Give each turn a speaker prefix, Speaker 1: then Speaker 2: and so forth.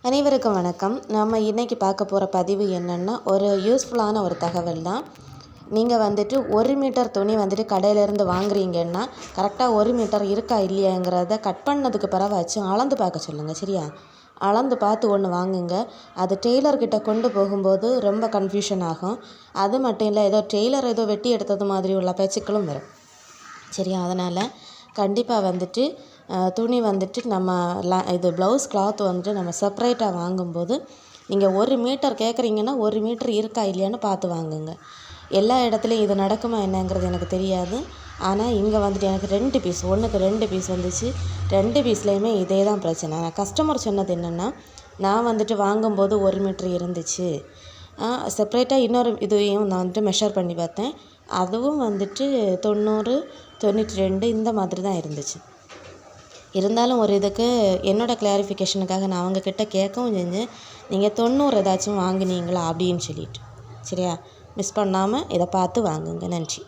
Speaker 1: அனைவருக்கும் வணக்கம். நம்ம இன்றைக்கி பார்க்க போகிற பதிவு என்னென்னா, ஒரு யூஸ்ஃபுல்லான ஒரு தகவல் தான். நீங்கள் 1 மீட்டர் துணி கடையிலேருந்து வாங்குறீங்கன்னா, கரெக்டாக 1 மீட்டர் இருக்கா இல்லையாங்கிறத கட் பண்ணதுக்கு பிறவாச்சும் அளந்து பார்க்க சொல்லுங்கள். சரியா? அளந்து பார்த்து ஒன்று வாங்குங்க. அது டெய்லர்கிட்ட கொண்டு போகும்போது ரொம்ப கன்ஃபியூஷன் ஆகும். அது மட்டும் இல்லை, டெய்லர் வெட்டி எடுத்தது மாதிரி உள்ள பேச்சுக்களும் வரும். சரியா? அதனால் கண்டிப்பாக துணி நம்ம இது ப்ளவுஸ் கிளாத் நம்ம செப்பரேட்டாக வாங்கும்போது நீங்கள் 1 மீட்டர் கேட்குறீங்கன்னா 1 மீட்டர் இருக்கா இல்லையான்னு பார்த்து வாங்குங்க. எல்லா இடத்துலையும் இது நடக்குமா என்னங்கிறது எனக்கு தெரியாது. ஆனால் இங்கே எனக்கு 2 பீஸ், ஒன்றுக்கு 2 பீஸ் வந்துச்சு. 2 பீஸ்லேயுமே இதே தான் பிரச்சனை. கஸ்டமர் சொன்னது என்னென்னா, நான் வாங்கும்போது 1 மீட்டர் இருந்துச்சு, செப்பரேட்டாக இன்னொரு இதையும் நான் மெஷர் பண்ணி பார்த்தேன். அதுவும் 90, 92 இந்த மாதிரி தான் இருந்துச்சு. இருந்தாலும் ஒரு இதுக்கு என்னோடய கிளாரிஃபிகேஷனுக்காக நான் அவங்கக்கிட்ட கேட்கவும் செஞ்சேன், நீங்கள் 90 ஏதாச்சும் வாங்கினீங்களா அப்படின்னு சொல்லிட்டு. சரியா? மிஸ் பண்ணாமல் இதை பார்த்து வாங்குங்க. நன்றி.